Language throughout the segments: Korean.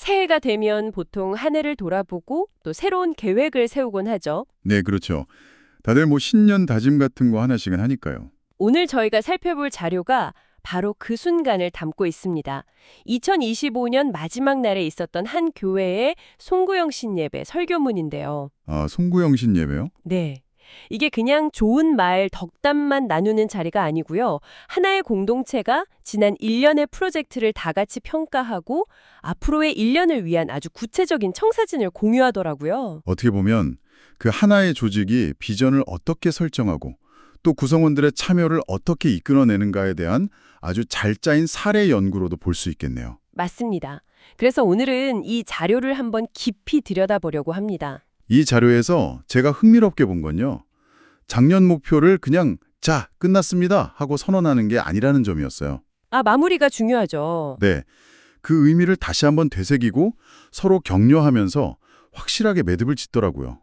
새해가 되면 보통 한 해를 돌아보고 또 새로운 계획을 세우곤 하죠. 네, 그렇죠. 다들 뭐 신년 다짐 같은 거 하나씩은 하니까요. 오늘 저희가 살펴볼 자료가 바로 그 순간을 담고 있습니다. 2025년 마지막 날에 있었던 한 교회의 송구영신 예배 설교문인데요. 아, 송구영신 예배요? 네. 이게 그냥 좋은 말, 덕담만 나누는 자리가 아니고요. 하나의 공동체가 지난 1년의 프로젝트를 다 같이 평가하고 앞으로의 1년을 위한 아주 구체적인 청사진을 공유하더라고요. 어떻게 보면 그 하나의 조직이 비전을 어떻게 설정하고 또 구성원들의 참여를 어떻게 이끌어내는가에 대한 아주 잘 짜인 사례 연구로도 볼 수 있겠네요. 맞습니다. 그래서 오늘은 이 자료를 한번 깊이 들여다보려고 합니다. 이 자료에서 제가 흥미롭게 본 건요. 작년 목표를 그냥 자, 끝났습니다 하고 선언하는 게 아니라는 점이었어요. 마무리가 중요하죠. 네, 그 의미를 다시 한번 되새기고 서로 격려하면서 확실하게 매듭을 짓더라고요.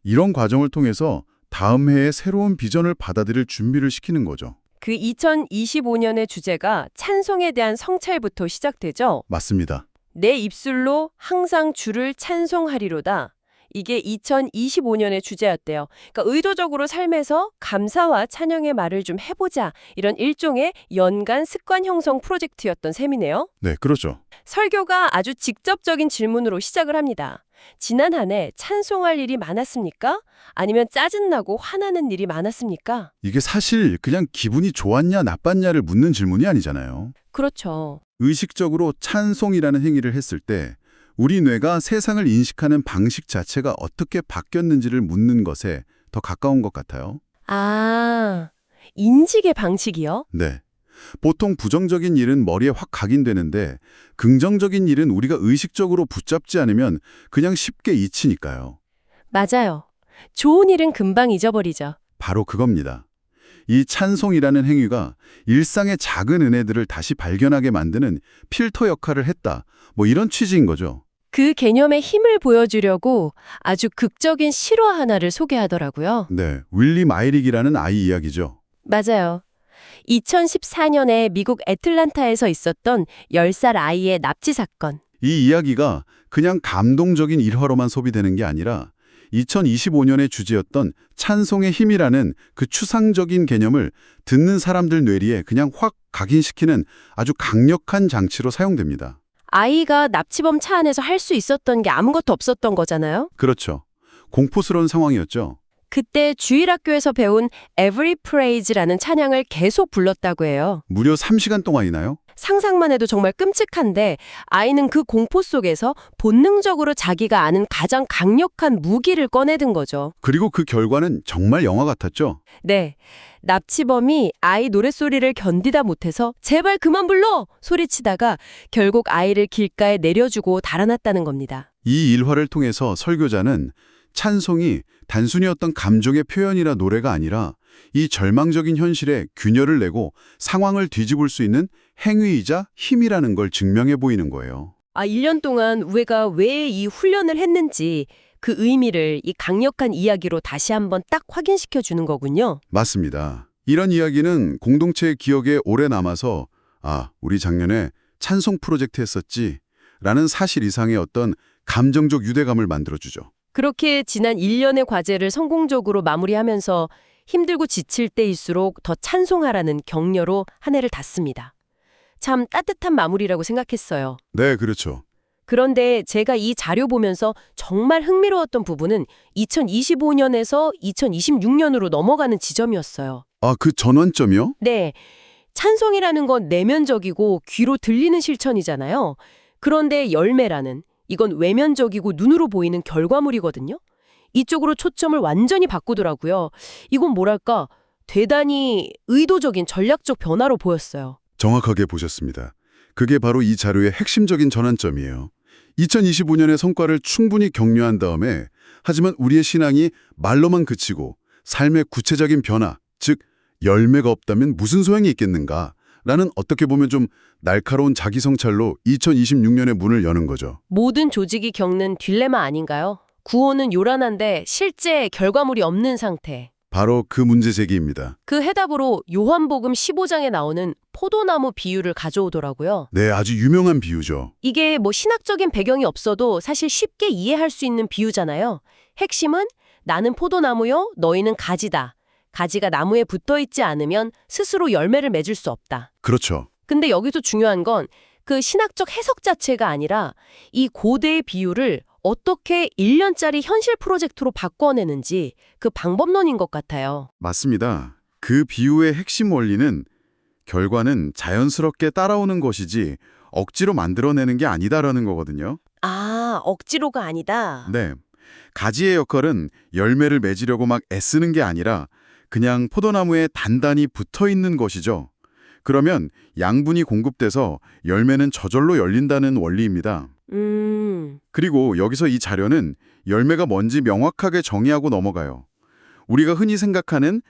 이런 과정을 통해서 다음 해에 새로운 비전을 받아들일 준비를 시키는 거죠. 그 2025년의 주제가 찬송에 대한 성찰부터 시작되죠. 맞습니다. 내 입술로 항상 주를 찬송하리로다. 이게 2025년의 주제였대요. 그러니까 의도적으로 삶에서 감사와 찬양의 말을 좀 해보자. 이런 일종의 연간 습관 형성 프로젝트였던 셈이네요. 네, 그렇죠. 설교가 아주 직접적인 질문으로 시작을 합니다. 지난 한 해 찬송할 일이 많았습니까? 아니면 짜증나고 화나는 일이 많았습니까? 이게 사실 그냥 기분이 좋았냐 나빴냐를 묻는 질문이 아니잖아요. 그렇죠. 의식적으로 찬송이라는 행위를 했을 때 우리 뇌가 세상을 인식하는 방식 자체가 어떻게 바뀌었는지를 묻는 것에 더 가까운 것 같아요. 인식의 방식이요? 네. 보통 부정적인 일은 머리에 확 각인되는데 긍정적인 일은 우리가 의식적으로 붙잡지 않으면 그냥 쉽게 잊히니까요. 맞아요. 좋은 일은 금방 잊어버리죠. 바로 그겁니다. 이 찬송이라는 행위가 일상의 작은 은혜들을 다시 발견하게 만드는 필터 역할을 했다. 뭐 이런 취지인 거죠. 그 개념의 힘을 보여주려고 아주 극적인 실화 하나를 소개하더라고요. 네, 윌리 마이릭이라는 아이 이야기죠. 맞아요. 2014년에 미국 애틀란타에서 있었던 10살 아이의 납치 사건. 이 이야기가 그냥 감동적인 일화로만 소비되는 게 아니라 2025년의 주제였던 찬송의 힘이라는 그 추상적인 개념을 듣는 사람들 뇌리에 그냥 확 각인시키는 아주 강력한 장치로 사용됩니다. 아이가 납치범 차 안에서 할 수 있었던 게 아무것도 없었던 거잖아요. 그렇죠. 공포스러운 상황이었죠. 그때 주일학교에서 배운 Every Praise라는 찬양을 계속 불렀다고 해요. 무려 3시간 동안이나요? 상상만 해도 정말 끔찍한데 아이는 그 공포 속에서 본능적으로 자기가 아는 가장 강력한 무기를 꺼내든 거죠. 그리고 그 결과는 정말 영화 같았죠. 네, 납치범이 아이 노랫소리를 견디다 못해서 제발 그만 불러! 소리치다가 결국 아이를 길가에 내려주고 달아났다는 겁니다. 이 일화를 통해서 설교자는 찬송이 단순히 어떤 감정의 표현이나 노래가 아니라 이 절망적인 현실에 균열을 내고 상황을 뒤집을 수 있는 행위이자 힘이라는 걸 증명해 보이는 거예요. 1년 동안 우리가 왜 이 훈련을 했는지 그 의미를 이 강력한 이야기로 다시 한번 딱 확인시켜 주는 거군요. 맞습니다. 이런 이야기는 공동체의 기억에 오래 남아서 우리 작년에 찬송 프로젝트 했었지 라는 사실 이상의 어떤 감정적 유대감을 만들어주죠. 그렇게 지난 1년의 과제를 성공적으로 마무리하면서 힘들고 지칠 때일수록 더 찬송하라는 격려로 한 해를 닫습니다. 참 따뜻한 마무리라고 생각했어요. 네, 그렇죠. 그런데 제가 이 자료 보면서 정말 흥미로웠던 부분은 2025년에서 2026년으로 넘어가는 지점이었어요. 그 전환점이요? 네, 찬송이라는 건 내면적이고 귀로 들리는 실천이잖아요. 그런데 열매라는 이건 외면적이고 눈으로 보이는 결과물이거든요. 이쪽으로 초점을 완전히 바꾸더라고요. 이건 뭐랄까 대단히 의도적인 전략적 변화로 보였어요. 정확하게 보셨습니다. 그게 바로 이 자료의 핵심적인 전환점이에요. 2025년의 성과를 충분히 격려한 다음에 하지만 우리의 신앙이 말로만 그치고 삶의 구체적인 변화, 즉 열매가 없다면 무슨 소용이 있겠는가? 라는 어떻게 보면 좀 날카로운 자기 성찰로 2026년의 문을 여는 거죠. 모든 조직이 겪는 딜레마 아닌가요? 구호는 요란한데 실제 결과물이 없는 상태. 바로 그 문제 제기입니다. 그 해답으로 요한복음 15장에 나오는 포도나무 비유를 가져오더라고요. 네, 아주 유명한 비유죠. 이게 뭐 신학적인 배경이 없어도 사실 쉽게 이해할 수 있는 비유잖아요. 핵심은 나는 포도나무요, 너희는 가지다. 가지가 나무에 붙어 있지 않으면 스스로 열매를 맺을 수 없다. 그렇죠. 근데 여기서 중요한 건 그 신학적 해석 자체가 아니라 이 고대의 비유를 어떻게 1년짜리 현실 프로젝트로 바꿔내는지 그 방법론인 것 같아요. 맞습니다. 그 비유의 핵심 원리는 결과는 자연스럽게 따라오는 것이지 억지로 만들어내는 게 아니다라는 거거든요. 아, 억지로가 아니다. 네. 가지의 역할은 열매를 맺으려고 막 애쓰는 게 아니라 그냥 포도나무에 단단히 붙어 있는 것이죠. 그러면 양분이 공급돼서 열매는 저절로 열린다는 원리입니다. 그리고 여기서 이 자료는 열매가 뭔지 명확하게 정의하고 넘어가요. 우리가 흔히 생각하는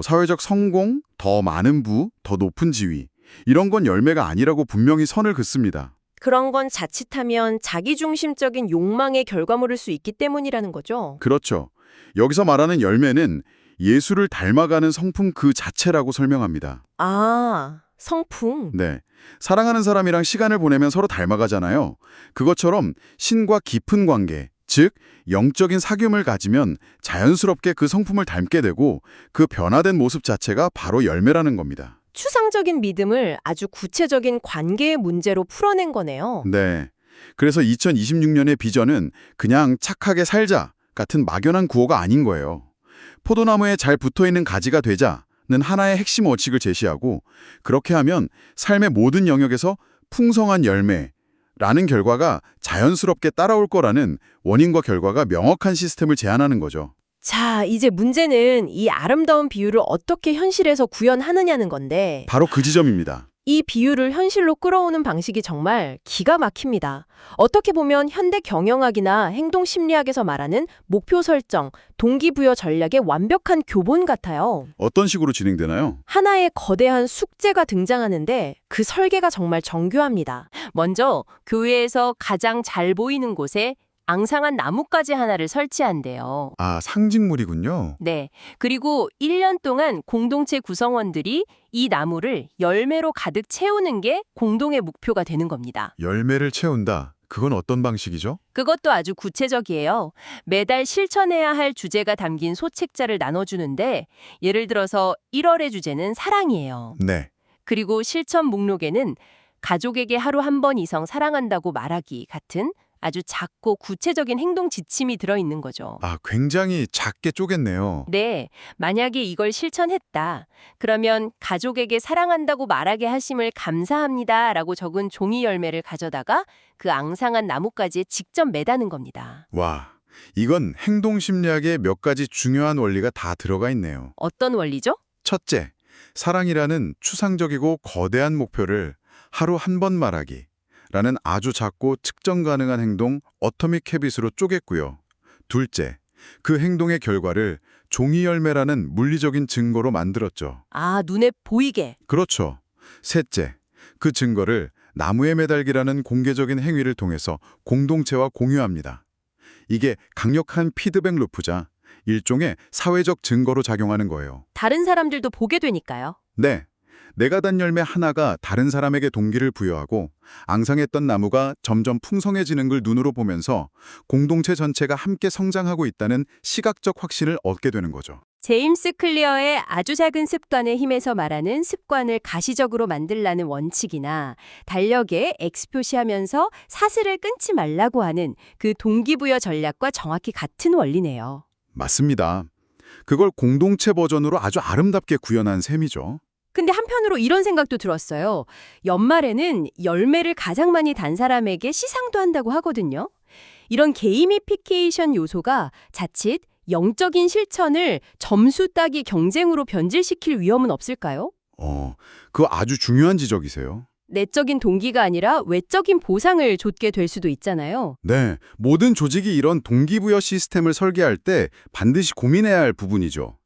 사회적 성공, 더 많은 부, 더 높은 지위 이런 건 열매가 아니라고 분명히 선을 긋습니다. 그런 건 자칫하면 자기중심적인 욕망의 결과물일 수 있기 때문이라는 거죠. 그렇죠. 여기서 말하는 열매는 예수를 닮아가는 성품 그 자체라고 설명합니다. 아, 성품. 네. 사랑하는 사람이랑 시간을 보내면 서로 닮아가잖아요. 그것처럼 신과 깊은 관계, 즉 영적인 사귐을 가지면 자연스럽게 그 성품을 닮게 되고 그 변화된 모습 자체가 바로 열매라는 겁니다. 추상적인 믿음을 아주 구체적인 관계의 문제로 풀어낸 거네요. 네. 그래서 2026년의 비전은 그냥 착하게 살자 같은 막연한 구호가 아닌 거예요. 포도나무에 잘 붙어있는 가지가 되자는 하나의 핵심 원칙을 제시하고 그렇게 하면 삶의 모든 영역에서 풍성한 열매라는 결과가 자연스럽게 따라올 거라는 원인과 결과가 명확한 시스템을 제안하는 거죠. 자, 이제 문제는 이 아름다운 비유를 어떻게 현실에서 구현하느냐는 건데 바로 그 지점입니다. 이 비유를 현실로 끌어오는 방식이 정말 기가 막힙니다. 어떻게 보면 현대 경영학이나 행동심리학에서 말하는 목표 설정, 동기부여 전략의 완벽한 교본 같아요. 어떤 식으로 진행되나요? 하나의 거대한 숙제가 등장하는데 그 설계가 정말 정교합니다. 먼저 교회에서 가장 잘 보이는 곳에 앙상한 나뭇가지 하나를 설치한대요. 아, 상징물이군요. 네. 그리고 1년 동안 공동체 구성원들이 이 나무를 열매로 가득 채우는 게 공동의 목표가 되는 겁니다. 열매를 채운다. 그건 어떤 방식이죠? 그것도 아주 구체적이에요. 매달 실천해야 할 주제가 담긴 소책자를 나눠주는데 예를 들어서 1월의 주제는 사랑이에요. 네. 그리고 실천 목록에는 가족에게 하루 한 번 이상 사랑한다고 말하기 같은 아주 작고 구체적인 행동 지침이 들어있는 거죠. 아, 굉장히 작게 쪼갰네요. 네, 만약에 이걸 실천했다. 그러면 가족에게 사랑한다고 말하게 하심을 감사합니다 라고 적은 종이 열매를 가져다가 그 앙상한 나뭇가지에 직접 매다는 겁니다. 와, 이건 행동심리학의 몇 가지 중요한 원리가 다 들어가 있네요. 어떤 원리죠? 첫째, 사랑이라는 추상적이고 거대한 목표를 하루 한 번 말하기 라는 아주 작고 측정 가능한 행동 어토믹 헤빗으로 쪼갰고요. 둘째, 그 행동의 결과를 종이 열매라는 물리적인 증거로 만들었죠. 아, 눈에 보이게. 그렇죠. 셋째, 그 증거를 나무에 매달기라는 공개적인 행위를 통해서 공동체와 공유합니다. 이게 강력한 피드백 루프자, 일종의 사회적 증거로 작용하는 거예요. 다른 사람들도 보게 되니까요. 네. 내가 단 열매 하나가 다른 사람에게 동기를 부여하고 앙상했던 나무가 점점 풍성해지는 걸 눈으로 보면서 공동체 전체가 함께 성장하고 있다는 시각적 확신을 얻게 되는 거죠. 제임스 클리어의 아주 작은 습관의 힘에서 말하는 습관을 가시적으로 만들라는 원칙이나 달력에 X 표시하면서 사슬을 끊지 말라고 하는 그 동기부여 전략과 정확히 같은 원리네요. 맞습니다. 그걸 공동체 버전으로 아주 아름답게 구현한 셈이죠. 근데 한편으로 이런 생각도 들었어요. 연말에는 열매를 가장 많이 단 사람에게 시상도 한다고 하거든요. 이런 게이미피케이션 요소가 자칫 영적인 실천을 점수 따기 경쟁으로 변질시킬 위험은 없을까요? 그거 아주 중요한 지적이세요. 내적인 동기가 아니라 외적인 보상을 좇게 될 수도 있잖아요. 네, 모든 조직이 이런 동기부여 시스템을 설계할 때 반드시 고민해야 할 부분이죠.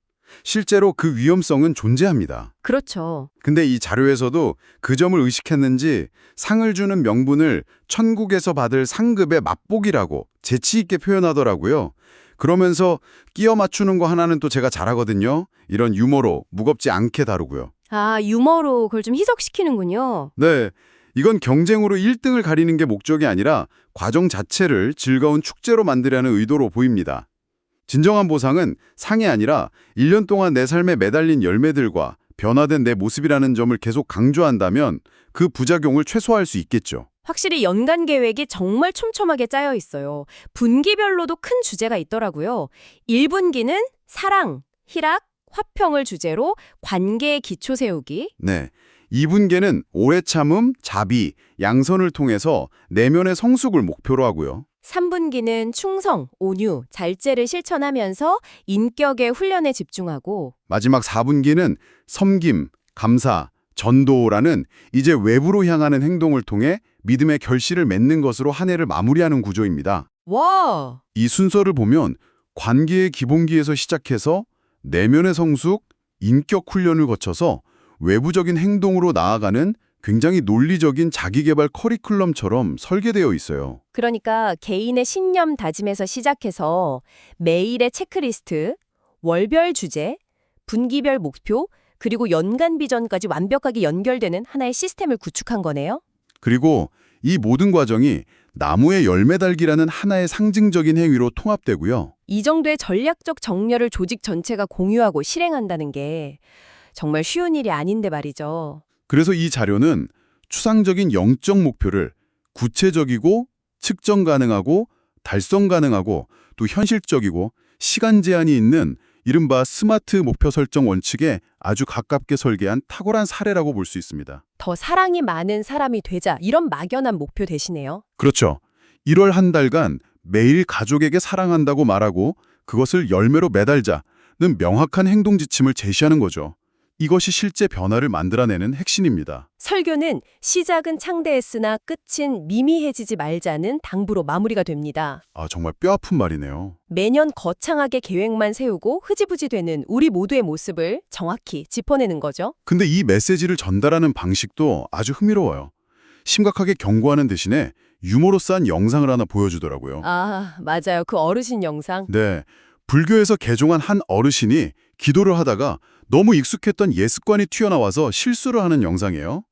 실제로 그 위험성은 존재합니다. 그렇죠. 근데 이 자료에서도 그 점을 의식했는지 상을 주는 명분을 천국에서 받을 상급의 맛복이라고 재치 있게 표현하더라고요. 그러면서 끼워 맞추는 거 하나는 또 제가 잘하거든요. 이런 유머로 무겁지 않게 다루고요. 아, 유머로 그걸 좀 희석시키는군요. 네, 이건 경쟁으로 1등을 가리는 게 목적이 아니라 과정 자체를 즐거운 축제로 만들려는 의도로 보입니다. 진정한 보상은 상이 아니라 1년 동안 내 삶에 매달린 열매들과 변화된 내 모습이라는 점을 계속 강조한다면 그 부작용을 최소화할 수 있겠죠. 확실히 연간 계획이 정말 촘촘하게 짜여 있어요. 분기별로도 큰 주제가 있더라고요. 1분기는 사랑, 희락, 화평을 주제로 관계의 기초 세우기. 네, 2분계는 오래 참음, 자비, 양선을 통해서 내면의 성숙을 목표로 하고요. 3분기는 충성, 온유, 잘제를 실천하면서 인격의 훈련에 집중하고 마지막 4분기는 섬김, 감사, 전도라는 이제 외부로 향하는 행동을 통해 믿음의 결실을 맺는 것으로 한 해를 마무리하는 구조입니다. 와! 이 순서를 보면 관계의 기본기에서 시작해서 내면의 성숙, 인격 훈련을 거쳐서 외부적인 행동으로 나아가는 굉장히 논리적인 자기개발 커리큘럼처럼 설계되어 있어요. 그러니까 개인의 신념 다짐에서 시작해서 매일의 체크리스트, 월별 주제, 분기별 목표, 그리고 연간 비전까지 완벽하게 연결되는 하나의 시스템을 구축한 거네요. 그리고 이 모든 과정이 나무의 열매 달기라는 하나의 상징적인 행위로 통합되고요. 이 정도의 전략적 정렬을 조직 전체가 공유하고 실행한다는 게 정말 쉬운 일이 아닌데 말이죠. 그래서 이 자료는 추상적인 영적 목표를 구체적이고 측정 가능하고 달성 가능하고 또 현실적이고 시간 제한이 있는 이른바 스마트 목표 설정 원칙에 아주 가깝게 설계한 탁월한 사례라고 볼 수 있습니다. 더 사랑이 많은 사람이 되자 이런 막연한 목표 대신에요. 그렇죠. 1월 한 달간 매일 가족에게 사랑한다고 말하고 그것을 열매로 매달자는 명확한 행동 지침을 제시하는 거죠. 이것이 실제 변화를 만들어내는 핵심입니다. 설교는 시작은 창대했으나 끝은 미미해지지 말자는 당부로 마무리가 됩니다. 아, 정말 뼈아픈 말이네요. 매년 거창하게 계획만 세우고 흐지부지 되는 우리 모두의 모습을 정확히 짚어내는 거죠. 근데 이 메시지를 전달하는 방식도 아주 흥미로워요. 심각하게 경고하는 대신에 유머로 싼 영상을 하나 보여주더라고요. 아, 맞아요. 그 어르신 영상. 네, 불교에서 개종한 한 어르신이 기도를 하다가 너무 익숙했던 예습관이 튀어나와서 실수를 하는 영상이에요.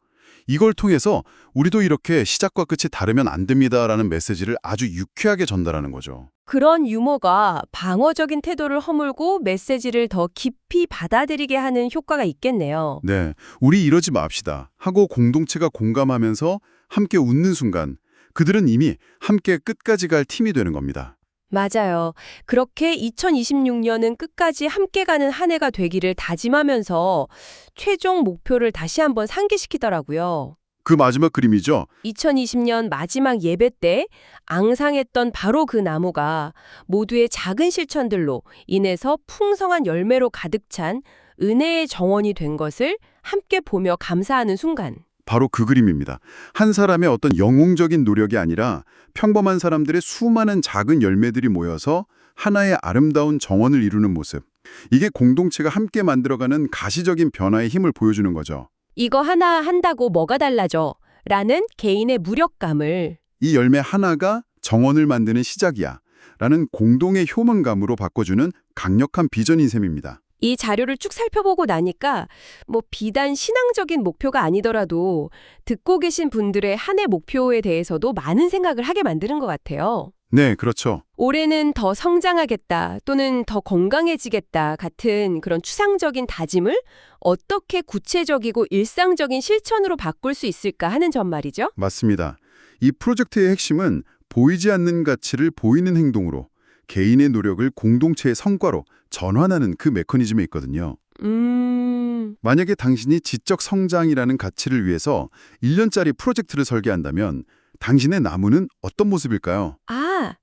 이걸 통해서 우리도 이렇게 시작과 끝이 다르면 안 됩니다라는 메시지를 아주 유쾌하게 전달하는 거죠. 그런 유머가 방어적인 태도를 허물고 메시지를 더 깊이 받아들이게 하는 효과가 있겠네요. 네, 우리 이러지 맙시다 하고 공동체가 공감하면서 함께 웃는 순간 그들은 이미 함께 끝까지 갈 팀이 되는 겁니다. 맞아요. 그렇게 2026년은 끝까지 함께 가는 한 해가 되기를 다짐하면서 최종 목표를 다시 한번 상기시키더라고요. 그 마지막 그림이죠. 2020년 마지막 예배 때 앙상했던 바로 그 나무가 모두의 작은 실천들로 인해서 풍성한 열매로 가득 찬 은혜의 정원이 된 것을 함께 보며 감사하는 순간. 바로 그 그림입니다. 한 사람의 어떤 영웅적인 노력이 아니라 평범한 사람들의 수많은 작은 열매들이 모여서 하나의 아름다운 정원을 이루는 모습. 이게 공동체가 함께 만들어가는 가시적인 변화의 힘을 보여주는 거죠. 이거 하나 한다고 뭐가 달라져? 라는 개인의 무력감을 이 열매 하나가 정원을 만드는 시작이야. 라는 공동의 효능감으로 바꿔주는 강력한 비전인 셈입니다. 이 자료를 쭉 살펴보고 나니까 비단 신앙적인 목표가 아니더라도 듣고 계신 분들의 한 해 목표에 대해서도 많은 생각을 하게 만드는 것 같아요. 네, 그렇죠. 올해는 더 성장하겠다 또는 더 건강해지겠다 같은 그런 추상적인 다짐을 어떻게 구체적이고 일상적인 실천으로 바꿀 수 있을까 하는 점 말이죠. 맞습니다. 이 프로젝트의 핵심은 보이지 않는 가치를 보이는 행동으로 개인의 노력을 공동체의 성과로 전환하는 그 메커니즘에 있거든요. 만약에 당신이 지적 성장이라는 가치를 위해서 1년짜리 프로젝트를 설계한다면 당신의 나무는 어떤 모습일까요? 아,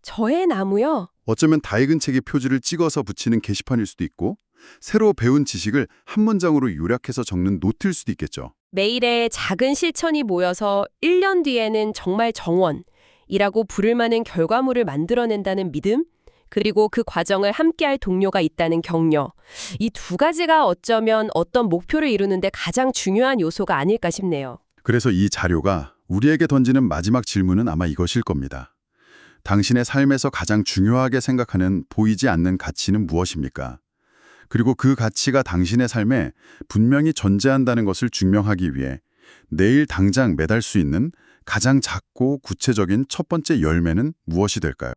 저의 나무요? 어쩌면 다 읽은 책의 표지를 찍어서 붙이는 게시판일 수도 있고 새로 배운 지식을 한 문장으로 요약해서 적는 노트일 수도 있겠죠. 매일의 작은 실천이 모여서 1년 뒤에는 정말 정원이라고 부를 만한 결과물을 만들어낸다는 믿음, 그리고 그 과정을 함께할 동료가 있다는 격려. 이 두 가지가 어쩌면 어떤 목표를 이루는데 가장 중요한 요소가 아닐까 싶네요. 그래서 이 자료가 우리에게 던지는 마지막 질문은 아마 이것일 겁니다. 당신의 삶에서 가장 중요하게 생각하는 보이지 않는 가치는 무엇입니까? 그리고 그 가치가 당신의 삶에 분명히 존재한다는 것을 증명하기 위해 내일 당장 매달 수 있는 가장 작고 구체적인 첫 번째 열매는 무엇이 될까요?